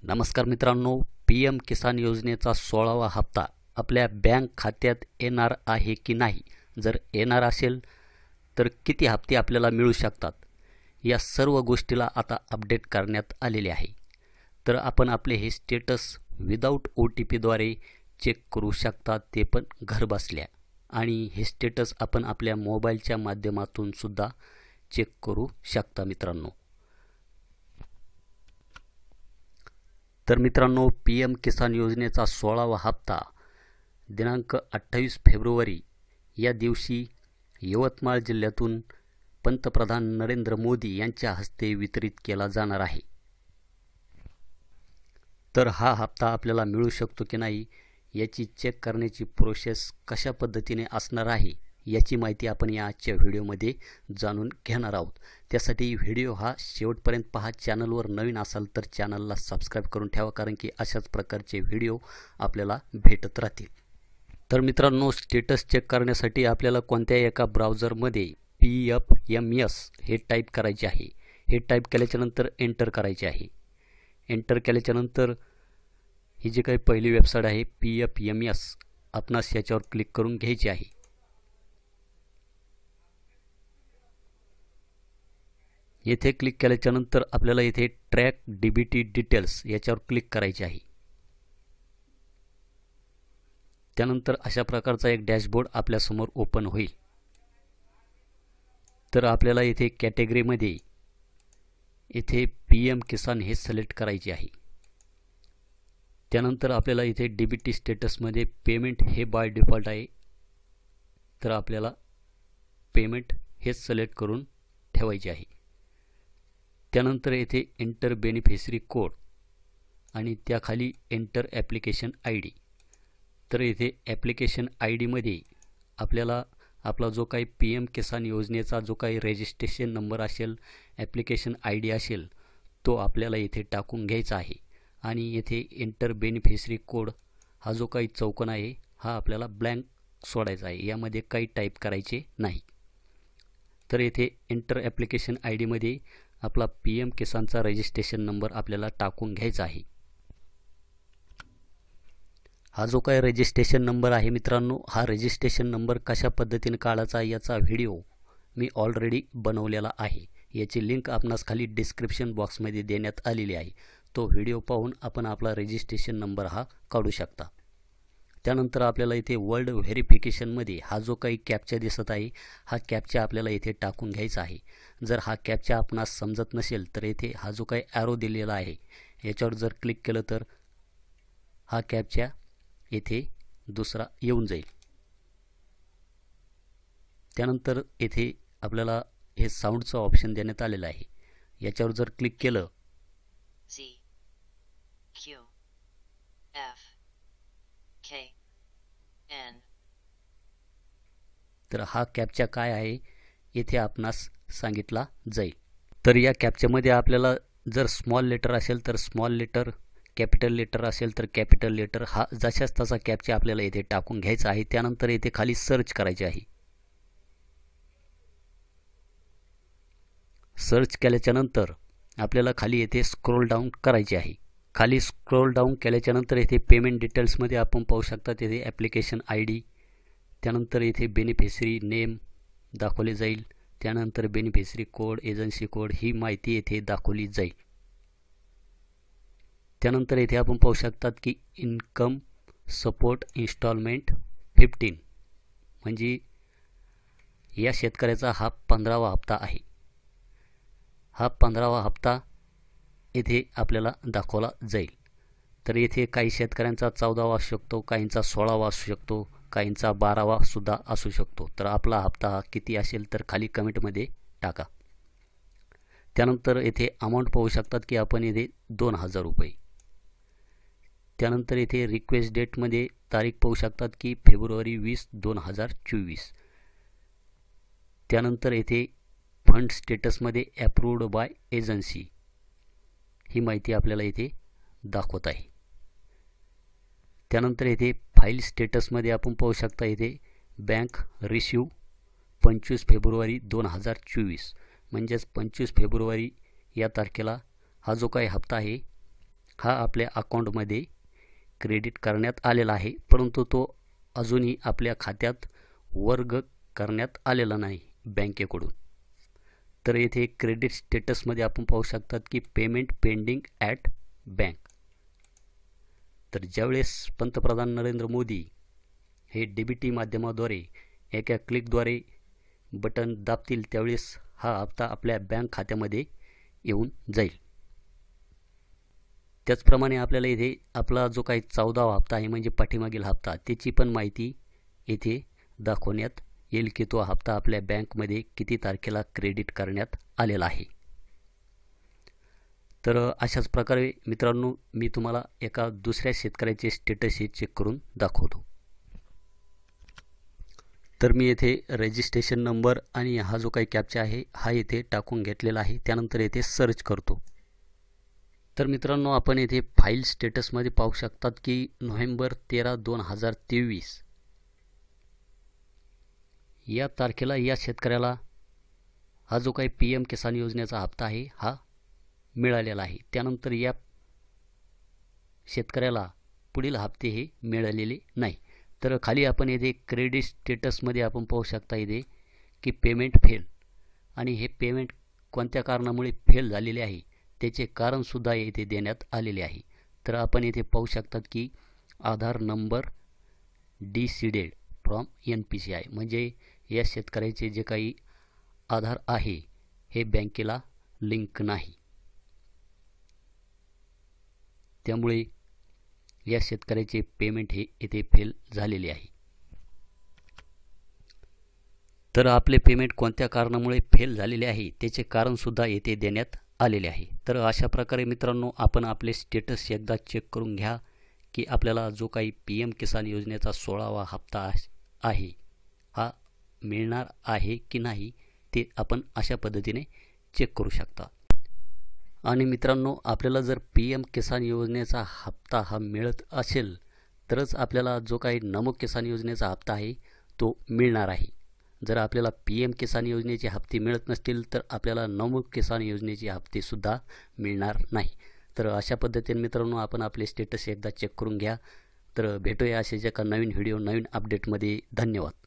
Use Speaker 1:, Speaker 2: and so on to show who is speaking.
Speaker 1: नमस्कार मित्रांनो, PM किसान योजनेचा 16वा हप्ता आपल्या बँक खात्यात येणार आहे की नाही, जर येणार असेल तर किती हप्ते आपल्याला मिळू शकतात, या सर्व गोष्टीला आता अपडेट करण्यात आलेले आहे. तर आपण आपले हे स्टेटस विदाऊट OTP द्वारे चेक करू शकता, ते पण घर बसल्या. आणि हे स्टेटस आपण आपल्या मोबाईलच्या माध्यमातून सुद्धा चेक करू शकता मित्रांनो. तर मित्रांनो, PM किसान योजनेचा 16वा हप्ता दिनांक 28 फेब्रुवारी या दिवशी यवतमाळ जिल्ह्यातून पंतप्रधान नरेंद्र मोदी यांच्या हस्ते वितरित केला जाणार आहे. तर हा हप्ता आपल्याला मिळू शकतो की नाही याची चेक करण्याची प्रोसेस कशा पद्धतीने असणार आहे याची माहिती आपण या आजच्या व्हिडिओमध्ये जाणून घेणार आहोत. त्यासाठी व्हिडिओ हा शेवटपर्यंत पहा. चॅनलवर नवीन असाल तर चॅनलला सबस्क्राईब करून ठेवा, कारण की अशाच प्रकारचे व्हिडिओ आपल्याला भेटत राहतील. तर मित्रांनो, स्टेटस चेक करण्यासाठी आपल्याला कोणत्याही एका ब्राउझरमध्ये PFMS हे टाईप करायचे आहे. हे टाईप केल्याच्यानंतर एंटर करायचे आहे. एंटर केल्याच्यानंतर ही जी काही पहिली वेबसाईट आहे PFMS, आपणास याच्यावर क्लिक करून घ्यायची आहे. येथे क्लिक केल्याच्यानंतर आपल्याला येथे ट्रॅक DBT डिटेल्स याच्यावर क्लिक करायचे आहे. त्यानंतर अशा प्रकारचा एक डॅशबोर्ड आपल्यासमोर ओपन होईल. तर आपल्याला येथे कॅटेगरीमध्ये येथे PM किसान हे सिलेक्ट करायचे आहे. त्यानंतर आपल्याला इथे DBT स्टेटसमध्ये पेमेंट हे बाय डिफॉल्ट आहे, तर आपल्याला पेमेंट हेच सिलेक्ट करून ठेवायचे आहे. त्यानंतर येथे एंटर बेनिफिशरी कोड आणि त्याखाली एंटर ॲप्लिकेशन ID. तर येथे ॲप्लिकेशन IDमध्ये आपल्याला आपला जो काही PM किसान योजनेचा जो काही रजिस्ट्रेशन नंबर असेल, ॲप्लिकेशन ID असेल, तो आपल्याला येथे टाकून घ्यायचा आहे. आणि येथे एंटर बेनिफिशरी कोड हा जो काही चौकोन आहे हा आपल्याला ब्लँक सोडायचा आहे, यामध्ये काही टाईप करायचे नाही. तर येथे एंटर ॲप्लिकेशन IDमध्ये आपला PM किसानचा रजिस्ट्रेशन नंबर आपल्याला टाकून घ्यायचा आहे. हा जो काही रजिस्ट्रेशन नंबर आहे मित्रांनो, हा रजिस्ट्रेशन नंबर कशा पद्धतीने काढायचा याचा व्हिडिओ मी ऑलरेडी बनवलेला आहे. याची लिंक आपणास खाली डिस्क्रिप्शन बॉक्समध्ये देण्यात आलेली आहे. तो व्हिडिओ पाहून आपण आपला रजिस्ट्रेशन नंबर हा काढू शकता. त्यानंतर आपल्याला इथे वर्ल्ड व्हेरिफिकेशनमध्ये हा जो काही कॅप्चा दिसत आहे, हा कॅप्चा आपल्याला इथे टाकून घ्यायचा आहे. जर हा कॅप्चा आपणास समजत नसेल तर येथे हा जो काही ॲरो दिलेला आहे याच्यावर जर क्लिक केलं तर हा कॅप्चा येथे दुसरा येऊन जाईल. त्यानंतर येथे आपल्याला हे साऊंडचं ऑप्शन देण्यात आलेलं आहे. याच्यावर जर क्लिक केलं तर हा कॅप्चा काय आहे येथे आपणास सांगितला जाईल. तर या कॅप्चामध्ये आपल्याला जर स्मॉल लेटर असेल तर स्मॉल लेटर, कॅपिटल लेटर असेल तर कॅपिटल लेटर, हा जशाच तसा कॅप्चा आपल्याला येथे टाकून घ्यायचा आहे. त्यानंतर येथे खाली सर्च करायचे आहे. सर्च केल्याच्यानंतर आपल्याला खाली येथे स्क्रोल डाऊन करायचे आहे. खाली स्क्रोल डाऊन केल्याच्यानंतर येथे पेमेंट डिटेल्समध्ये आपण पाहू शकता येथे ॲप्लिकेशन ID, त्यानंतर येथे बेनिफिशरी नेम दाखवले जाईल. त्यानंतर बेनिफिशरी कोड, एजन्सी कोड ही माहिती येथे दाखवली जाईल. त्यानंतर येथे आपण पाहू शकतात की इन्कम सपोर्ट इन्स्टॉलमेंट 15 म्हणजे या शेतकऱ्याचा हा 15वा हप्ता आहे. हा 15वा हप्ता येथे आपल्याला दाखवला जाईल. तर येथे काही शेतकऱ्यांचा 14वा असू शकतो, काहींचा 16वा असू शकतो, काहींचा 12वा सुद्धा असू शकतो. तर आपला हप्ता हा किती असेल तर खाली कमेंटमध्ये टाका. त्यानंतर येथे अमाऊंट पाहू शकतात की आपण येथे 2000 रुपये. त्यानंतर येथे रिक्वेस्ट डेटमध्ये तारीख पाहू शकतात की फेब्रुवारी 20, 2024. त्यानंतर येथे फंड स्टेटसमध्ये ॲप्रूव्ड बाय एजन्सी ही माहिती आपल्याला इथे दाखवत आहे. त्यानंतर येथे फाईल स्टेटसमध्ये आपण पाहू शकता येथे बँक रिसिव्ह 25 फेब्रुवारी 2024 म्हणजेच 25 फेब्रुवारी या तारखेला हा जो काही हप्ता आहे हा आपल्या अकाउंटमध्ये क्रेडिट करण्यात आलेला आहे, परंतु तो अजूनही आपल्या खात्यात वर्ग करण्यात आलेला नाही बँकेकडून. तर येथे क्रेडिट स्टेटसमध्ये आपण पाहू शकतात की पेमेंट पेंडिंग ॲट बँक. तर ज्यावेळेस पंतप्रधान नरेंद्र मोदी हे DBT माध्यमाद्वारे एका क्लिकद्वारे बटन दाबतील त्यावेळेस हा हप्ता आपल्या बँक खात्यामध्ये येऊन जाईल. त्याचप्रमाणे आपल्याला इथे आपला जो काही 14वा हप्ता आहे म्हणजे पाठीमागील हप्ता त्याची पण माहिती येथे दाखवण्यात येईल की तो हप्ता आपल्या बँकमध्ये किती तारखेला क्रेडिट करण्यात आलेला आहे. तर अशाच प्रकारे मित्रांनो मी तुम्हाला एका दुसऱ्या शेतकऱ्याचे स्टेटस हे चेक करून दाखवतो. तर मी येथे रजिस्ट्रेशन नंबर आणि हा जो काही कॅप्चा आहे हा येथे टाकून घेतलेला आहे. त्यानंतर येथे सर्च करतो. तर मित्रांनो आपण येथे फाईल स्टेटसमध्ये पाहू शकतात की नोव्हेंबर 13, 2023 या तारखेला या शेतकऱ्याला हा जो काही PM किसान योजनेचा हप्ता आहे हा मिळालेला आहे. त्यानंतर या शेतकऱ्याला पुढील हप्ते हे मिळालेले नाही. तर खाली आपण येथे क्रेडिट स्टेटसमध्ये आपण पाहू शकता इथे की पेमेंट फेल आणि हे पेमेंट कोणत्या कारणामुळे फेल झालेले आहे त्याचे कारणसुद्धा येथे देण्यात आलेले आहे. तर आपण येथे पाहू शकतात की आधार नंबर डिसीडेड फ्रॉम NPCI म्हणजे या शेतकऱ्याचे जे काही आधार आहे हे बँकेला लिंक नाही, त्यामुळे या शेतकऱ्याचे पेमेंट हे येथे फेल झालेले आहे. तर आपले पेमेंट कोणत्या कारणामुळे फेल झालेले आहे त्याचे कारणसुद्धा येथे देण्यात आलेले आहे. तर अशा प्रकारे मित्रांनो आपण आपले स्टेटस एकदा चेक करून घ्या की आपल्याला जो काही PM किसान योजनेचा 16वा हप्ता आहे हा मिळणार आहे की नाही ते आपण अशा पद्धतीने चेक करू शकता. आणि मित्रांनो आपल्याला जर PM किसान योजनेचा हप्ता हा मिळत असेल तरच आपल्याला जो काही नमो किसान योजनेचा हप्ता आहे तो मिळणार आहे. जर आपल्याला PM किसान योजनेचे हप्ते मिळत नसतील तर आपल्याला नमो किसान योजनेचे हप्तेसुद्धा मिळणार नाही. तर अशा पद्धतीने मित्रांनो आपण आपले स्टेटस एकदा चेक करून घ्या. तर भेटूया असेच एका नवीन व्हिडिओ नवीन अपडेटमध्ये. धन्यवाद.